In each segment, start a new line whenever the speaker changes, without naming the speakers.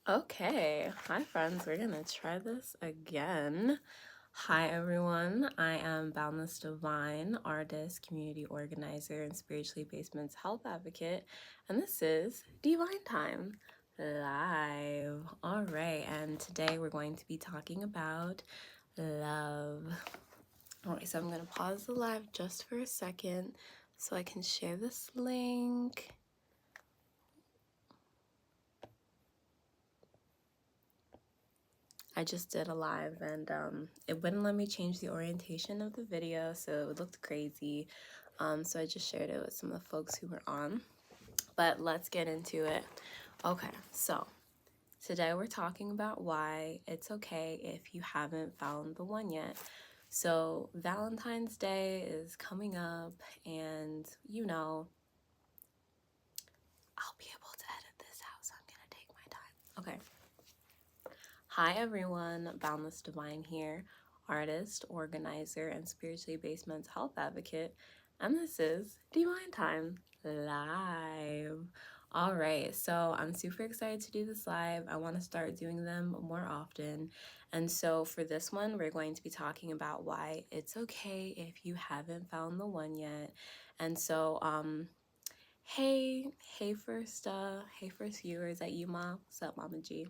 Okay, hi friends, we're gonna try this again. Hi everyone, I am Boundless Divine, artist, community organizer, and spiritually based men's health advocate, and this is Divine Time Live. All right, and today we're going to be talking about love. All right, so I'm gonna pause the live just for a second so I can share this link. I just did a live and it wouldn't let me change the orientation of the video, so it looked crazy. So I just shared it with some of the folks who were on. But let's get into it. Okay, so today we're talking about why it's okay if you haven't found the one yet. So Valentine's Day is coming up, and I'll be able to edit this out, so I'm gonna take my time. Okay. Hi everyone, Boundless Divine here, artist, organizer, and spiritually based men's health advocate, and this is Divine Time Live. All right, so I'm super excited to do this live. I want to start doing them more often. And so for this one, we're going to be talking about why it's okay if you haven't found the one yet. And so, hey first viewers at Yuma. What's up, Mama G?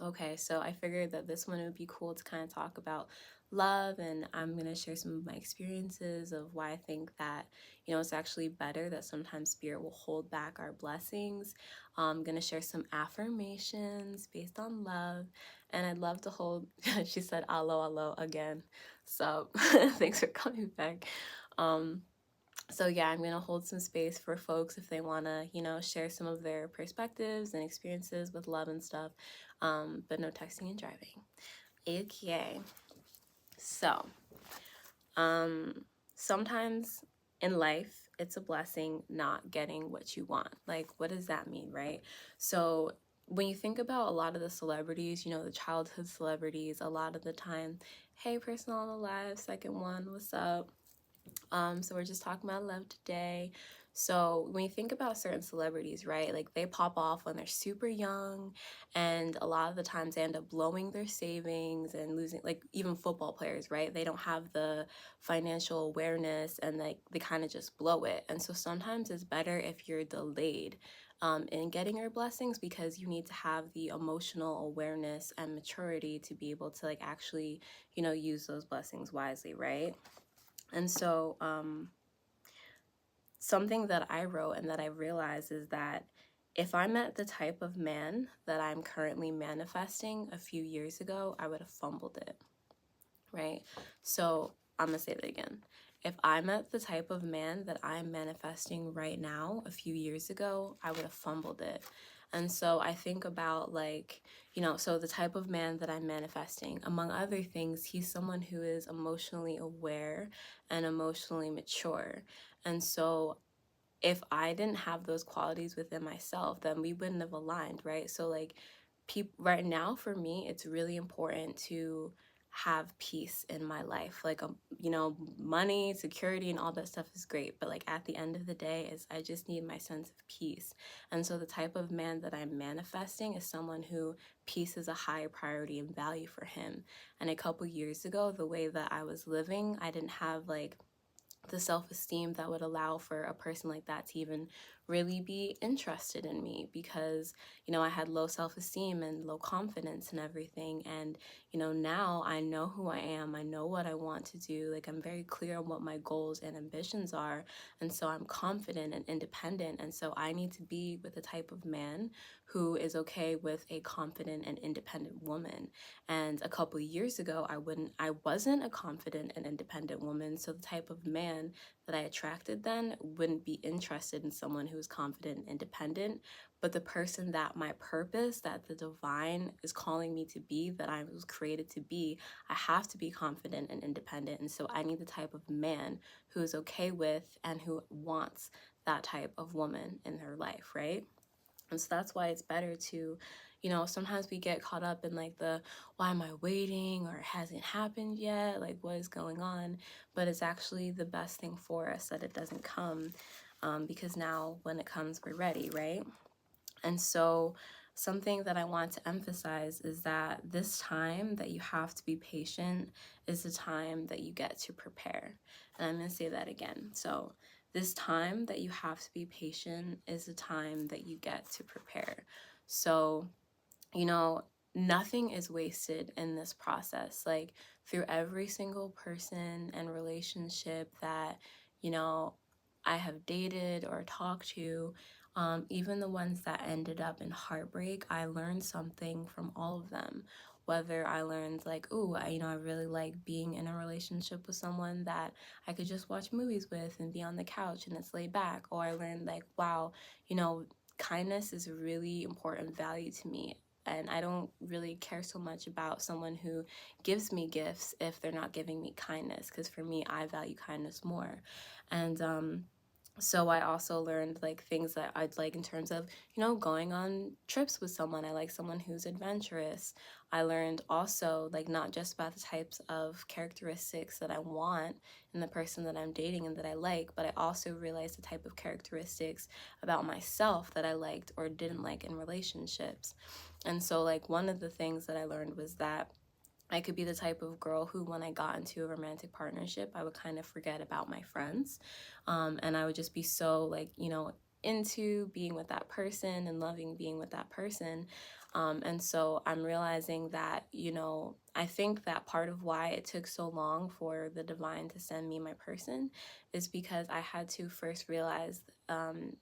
Okay, so I figured that this one would be cool to kind of talk about love, and I'm going to share some of my experiences of why I think that, it's actually better that sometimes spirit will hold back our blessings. I'm going to share some affirmations based on love, and I'd love to hold, she said, alo again. So thanks for coming back. So yeah, I'm going to hold some space for folks if they want to, share some of their perspectives and experiences with love and stuff, but no texting and driving. Okay. So, sometimes in life, it's a blessing not getting what you want. Like, what does that mean, right? So when you think about a lot of the celebrities, the childhood celebrities, a lot of the time, hey, person on the live, second one, what's up? So we're just talking about love today. So when you think about certain celebrities, right, like they pop off when they're super young, and a lot of the times they end up blowing their savings and losing, like even football players, right? They don't have the financial awareness, and like they kind of just blow it. And so sometimes it's better if you're delayed in getting your blessings, because you need to have the emotional awareness and maturity to be able to like actually, use those blessings wisely, right? And so something that I wrote and that I realized is that if I met the type of man that I'm currently manifesting a few years ago, I would have fumbled it, right? So I'm going to say that again. If I met the type of man that I'm manifesting right now a few years ago, I would have fumbled it. And so I think about so the type of man that I'm manifesting, among other things, he's someone who is emotionally aware and emotionally mature. And so if I didn't have those qualities within myself, then we wouldn't have aligned, right? So like right now for me, it's really important to have peace in my life. Like, money, security, and all that stuff is great. But like at the end of the day is I just need my sense of peace. And so the type of man that I'm manifesting is someone who peace is a high priority and value for him. And a couple years ago, the way that I was living, I didn't have like the self-esteem that would allow for a person like that to even really be interested in me, because I had low self-esteem and low confidence and everything. And now I know who I am, I know what I want to do, like I'm very clear on what my goals and ambitions are, and so I'm confident and independent. And so I need to be with the type of man who is okay with a confident and independent woman. And a couple years ago, I wasn't a confident and independent woman. So the type of man that I attracted then wouldn't be interested in someone who's confident and independent. But the person that my purpose, that the divine is calling me to be, that I was created to be, I have to be confident and independent. And so I need the type of man who is okay with and who wants that type of woman in her life, right? And so that's why it's better to, sometimes we get caught up in like the, why am I waiting, or it hasn't happened yet? Like, what is going on? But it's actually the best thing for us that it doesn't come, because now when it comes, we're ready, right? And so something that I want to emphasize is that this time that you have to be patient is the time that you get to prepare. And I'm going to say that again. So, this time that you have to be patient is the time that you get to prepare. So, you know, nothing is wasted in this process. Like, through every single person and relationship that, you know, I have dated or talked to, even the ones that ended up in heartbreak, I learned something from all of them. Whether I learned like, ooh, I really like being in a relationship with someone that I could just watch movies with and be on the couch and it's laid back. Or I learned like, wow, kindness is a really important value to me. And I don't really care so much about someone who gives me gifts if they're not giving me kindness, because for me, I value kindness more. And so I also learned like things that I'd like in terms of, going on trips with someone. I like someone who's adventurous. I learned also like not just about the types of characteristics that I want in the person that I'm dating and that I like, but I also realized the type of characteristics about myself that I liked or didn't like in relationships. And so like one of the things that I learned was that I could be the type of girl who, when I got into a romantic partnership, I would kind of forget about my friends. And I would just be so, like, into being with that person and loving being with that person. And so I'm realizing that, I think that part of why it took so long for the divine to send me my person is because I had to first realize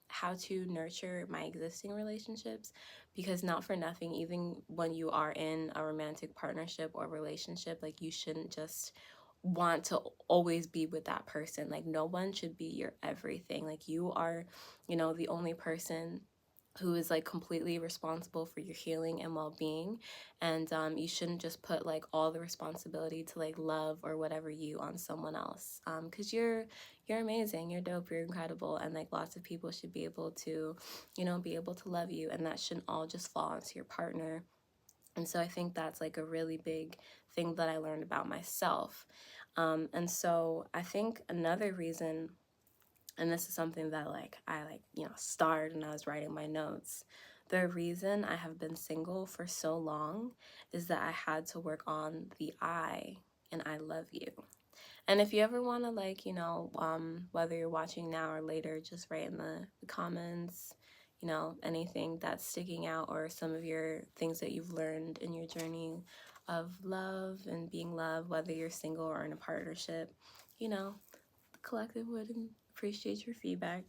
how to nurture my existing relationships, because not for nothing, even when you are in a romantic partnership or relationship, like you shouldn't just want to always be with that person. Like no one should be your everything. Like you are, the only person who is like completely responsible for your healing and well-being. And you shouldn't just put like all the responsibility to like love or whatever you on someone else, because you're amazing, you're dope, you're incredible, and like lots of people should be able to be able to love you, and that shouldn't all just fall onto your partner. And so I think that's like a really big thing that I learned about myself. And so I think another reason, and this is something that like I starred and I was writing my notes, the reason I have been single for so long is that I had to work on the I and I love you. And if you ever want to whether you're watching now or later, just write in the comments, anything that's sticking out or some of your things that you've learned in your journey of love and being loved, whether you're single or in a partnership. The collective would appreciate your feedback.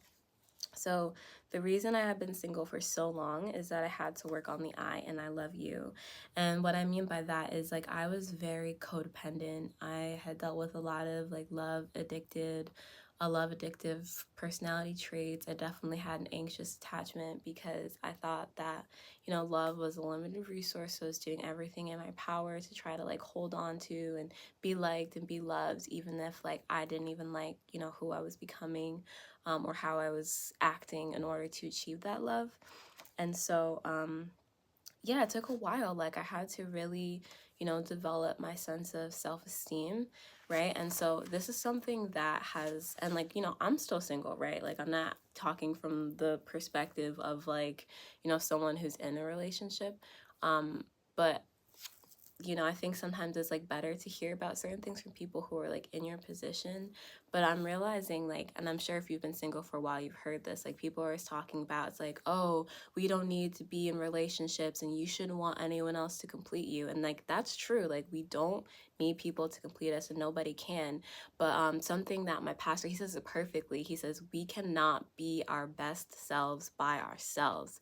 So the reason I have been single for so long is that I had to work on the I and I love you. And what I mean by that is like I was very codependent. I had dealt with a lot of like love addictive personality traits. I definitely had an anxious attachment because I thought that, love was a limited resource. So I was doing everything in my power to try to like hold on to and be liked and be loved, even if like I didn't even like, who I was becoming, or how I was acting in order to achieve that love. And so, yeah, it took a while. Like I had to really, develop my sense of self-esteem, right? And so this is something that has, and like, I'm still single, right? Like I'm not talking from the perspective of like, someone who's in a relationship. But I think sometimes it's like better to hear about certain things from people who are like in your position. But I'm realizing like, and I'm sure if you've been single for a while, you've heard this, like people are always talking about, it's like, oh, we don't need to be in relationships and you shouldn't want anyone else to complete you. And like, that's true. Like we don't need people to complete us and nobody can. But something that my pastor, he says it perfectly. He says, we cannot be our best selves by ourselves.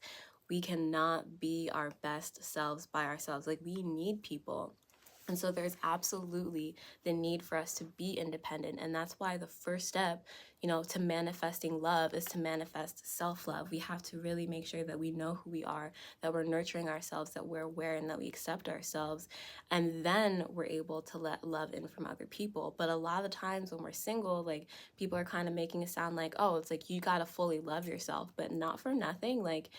We cannot be our best selves by ourselves. Like we need people. And so there's absolutely the need for us to be independent. And that's why the first step, to manifesting love is to manifest self-love. We have to really make sure that we know who we are, that we're nurturing ourselves, that we're aware and that we accept ourselves. And then we're able to let love in from other people. But a lot of the times when we're single, like people are kind of making it sound like, oh, it's like you got to fully love yourself, but not for nothing. Like,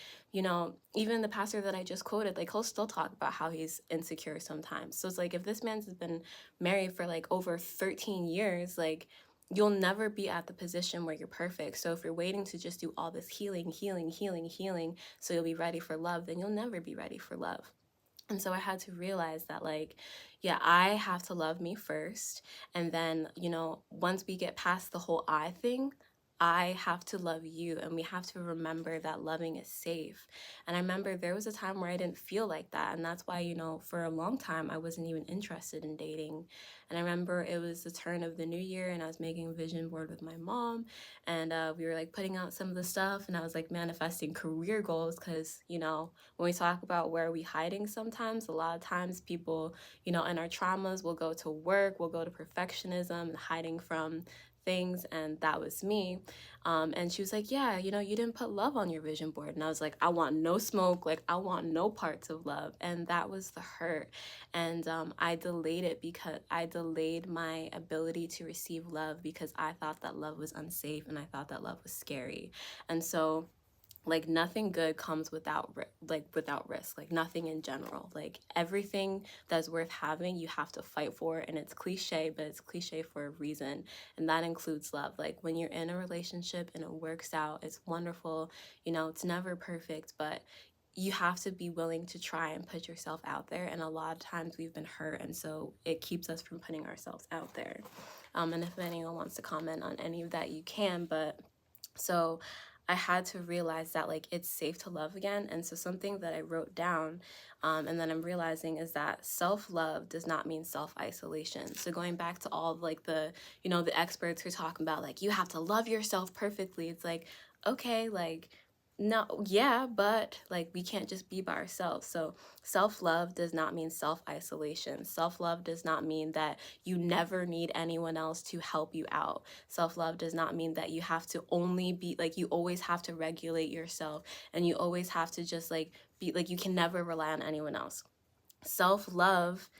even the pastor that I just quoted, like he'll still talk about how he's insecure sometimes. So it's like if this man's been married for like over 13 years, like you'll never be at the position where you're perfect. So if you're waiting to just do all this healing, healing, healing, healing, so you'll be ready for love, then you'll never be ready for love. And so I had to realize that, like, yeah, I have to love me first. And then, you know, once we get past the whole I thing, I have to love you. And we have to remember that loving is safe. And I remember there was a time where I didn't feel like that. And that's why, you know, for a long time, I wasn't even interested in dating. And I remember it was the turn of the new year and I was making a vision board with my mom. And we were like putting out some of the stuff. And I was like manifesting career goals because, you know, when we talk about where are we hiding sometimes, a lot of times people, you know, in our traumas will go to work, will go to perfectionism and hiding from things. And that was me. And she was like, yeah, you know, you didn't put love on your vision board. And I was like, I want no smoke. Like, I want no parts of love. And that was the hurt. And I delayed it because I delayed my ability to receive love because I thought that love was unsafe and I thought that love was scary. And so, like, nothing good comes without risk, like nothing in general, like everything that's worth having you have to fight for. And it's cliche, but it's cliche for a reason, and that includes love. Like, when you're in a relationship and it works out, it's wonderful, you know, it's never perfect, but you have to be willing to try and put yourself out there. And a lot of times we've been hurt, and so it keeps us from putting ourselves out there. And if anyone wants to comment on any of that, you can. But so I had to realize that, like, it's safe to love again. And so something that I wrote down, and then I'm realizing, is that self-love does not mean self-isolation. So going back to all like the, you know, the experts who are talking about like you have to love yourself perfectly. It's like, okay, like, no, yeah, but like we can't just be by ourselves. So self-love does not mean self-isolation. Self-love does not mean that you never need anyone else to help you out. Self-love does not mean that you have to only be like, you always have to regulate yourself and you always have to just like be like, you can never rely on anyone else. Self-love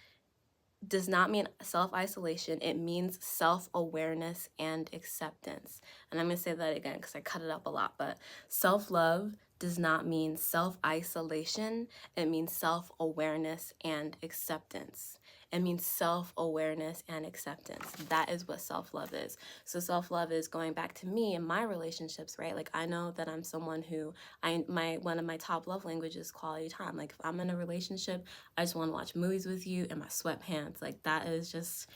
does not mean self-isolation. It means self-awareness and acceptance. And I'm going to say that again because I cut it up a lot. But self-love does not mean self-isolation. It means self-awareness and acceptance. It means self-awareness and acceptance. That is what self-love is. So self-love is going back to me and my relationships, right? Like, I know that I'm someone who one of my top love languages is quality time. Like, if I'm in a relationship, I just want to watch movies with you in my sweatpants. Like, that is just,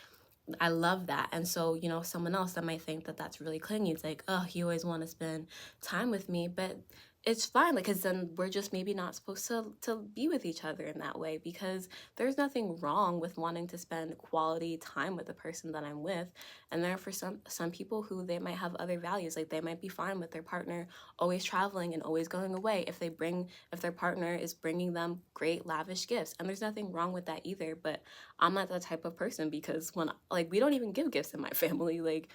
I love that. And so, you know, someone else that might think that that's really clingy. It's like, oh, you always want to spend time with me, but it's fine. Like, because then we're just maybe not supposed to be with each other in that way, because there's nothing wrong with wanting to spend quality time with the person that I'm with. And there are for some people who they might have other values. Like, they might be fine with their partner always traveling and always going away if their partner is bringing them great lavish gifts. And there's nothing wrong with that either. But I'm not that type of person, because when, like, we don't even give gifts in my family. Like,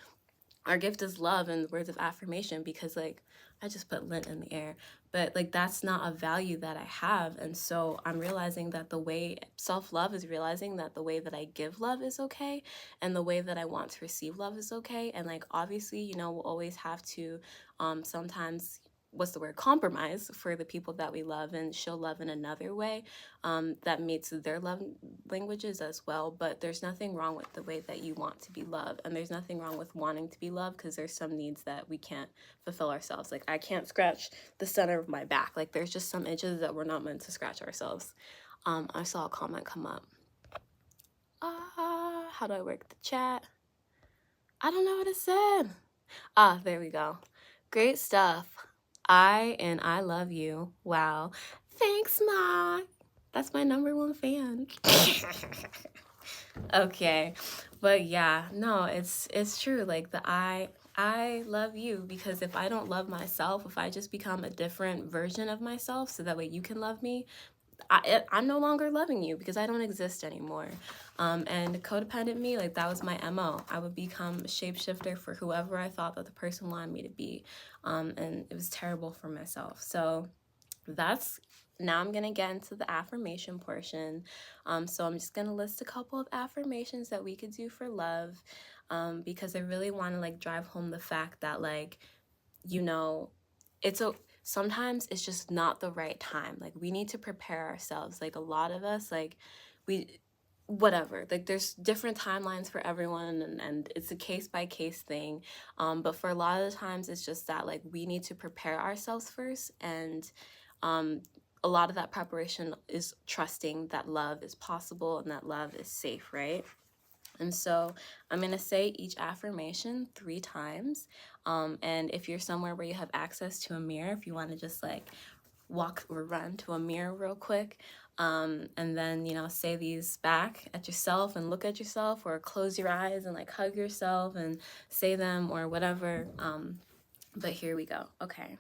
our gift is love and words of affirmation, because, like, I just put lint in the air, but like, that's not a value that I have. And so I'm realizing that the way self-love is realizing that the way that I give love is okay, and the way that I want to receive love is okay. And like, obviously, you know, we'll always have to sometimes, what's the word, compromise for the people that we love and show love in another way that meets their love languages as well. But there's nothing wrong with the way that you want to be loved, and there's nothing wrong with wanting to be loved, because there's some needs that we can't fulfill ourselves. Like, I can't scratch the center of my back. Like, there's just some itches that we're not meant to scratch ourselves. I saw a comment come up. How do I work the chat? I don't know what it said. There we go. Great stuff. I love you. Wow. Thanks, Ma. That's my #1 fan. Okay. But yeah, no, it's true. Like, I love you, because if I don't love myself, if I just become a different version of myself so that way you can love me, I'm no longer loving you, because I don't exist anymore. And codependent me, like, that was my MO. I would become a shapeshifter for whoever I thought that the person wanted me to be. And it was terrible for myself. So now I'm going to get into the affirmation portion. So I'm just going to list a couple of affirmations that we could do for love, because I really want to, like, drive home the fact that, like, you know, sometimes it's just not the right time. Like, we need to prepare ourselves. Like, a lot of us, like, whatever, like there's different timelines for everyone, and it's a case by case thing. But for a lot of the times it's just that like we need to prepare ourselves first, and a lot of that preparation is trusting that love is possible and that love is safe, right? And so I'm going to say each affirmation 3 times. And if you're somewhere where you have access to a mirror, if you want to just like walk or run to a mirror real quick, and then, you know, say these back at yourself and look at yourself, or close your eyes and like hug yourself and say them or whatever. But here we go. Okay.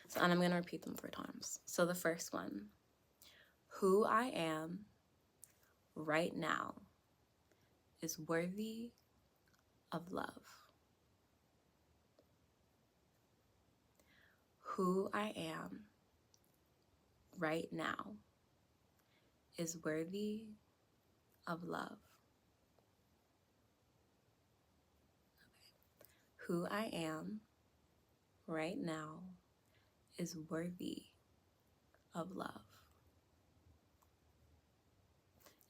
So, and I'm going to repeat them 3 times. So the first one, who I am right now is worthy of love. Who I am right now is worthy of love. Who I am right now is worthy of love.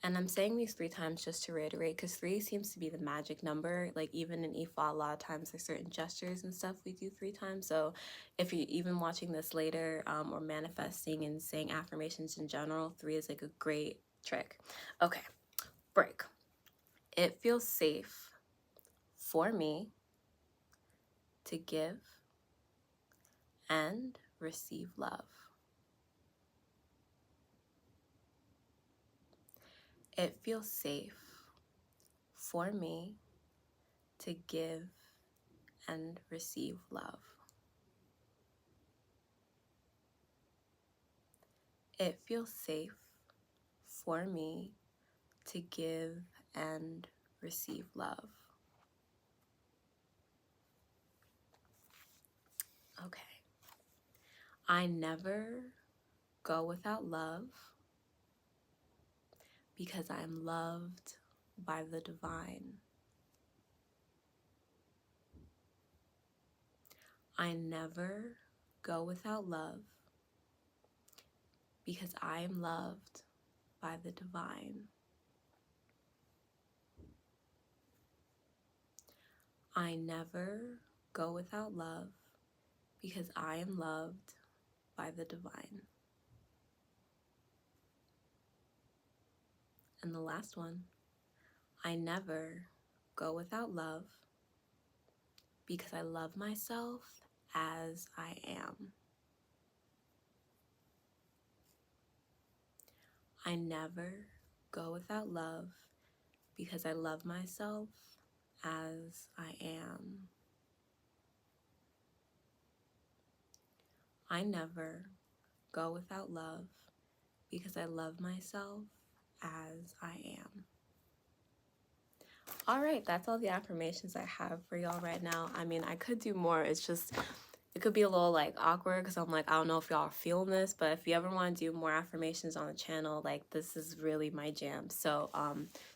And I'm saying these 3 times just to reiterate, because 3 seems to be the magic number. Like even in IFA, a lot of times there's certain gestures and stuff we do 3 times. So if you're even watching this later, or manifesting and saying affirmations in general, 3 is like a great trick. Okay, break. It feels safe for me to give and receive love. It feels safe for me to give and receive love. It feels safe for me to give and receive love. Okay. I never go without love because I am loved by the divine. I never go without love because I am loved by the divine. I never go without love because I am loved by the divine. And the last one, I never go without love because I love myself as I am. I never go without love because I love myself as I am. I never go without love because I love myself as I am. All right, that's all the affirmations I have for y'all right now. I mean, I could do more. It's just, it could be a little like awkward because I'm like, I don't know if y'all are feeling this, but if you ever want to do more affirmations on the channel, like this is really my jam. So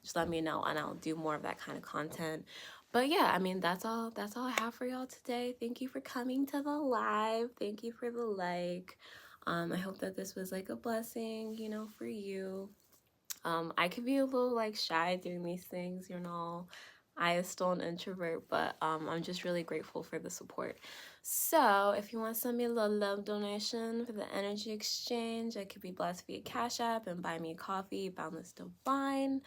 just let me know and I'll do more of that kind of content. But yeah, I mean, that's all I have for y'all today. Thank you for coming to the live. Thank you for the like. I hope that this was like a blessing, you know, for you. I could be a little like shy doing these things, you know. I am still an introvert, but I'm just really grateful for the support. So if you want to send me a little love donation for the energy exchange, I could be blessed via Cash App and buy me a coffee, Boundless Divine.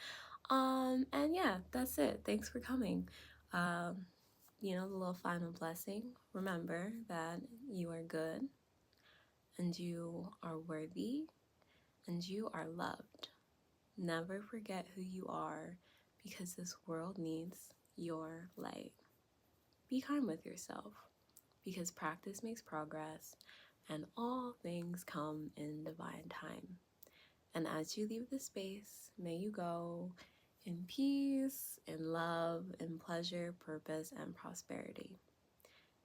And yeah, that's it. Thanks for coming. You know, the little final blessing. Remember that you are good and you are worthy and you are loved. Never forget who you are because this world needs your light. Be kind with yourself because practice makes progress and all things come in divine time. And as you leave this space, may you go in peace, in love, in pleasure, purpose, and prosperity.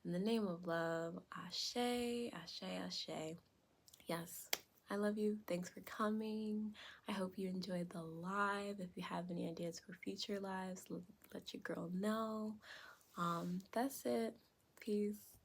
In the name of love, ashe, ashe, ashe. Yes, I love you. Thanks for coming. I hope you enjoyed the live. If you have any ideas for future lives, let your girl know. That's it. Peace.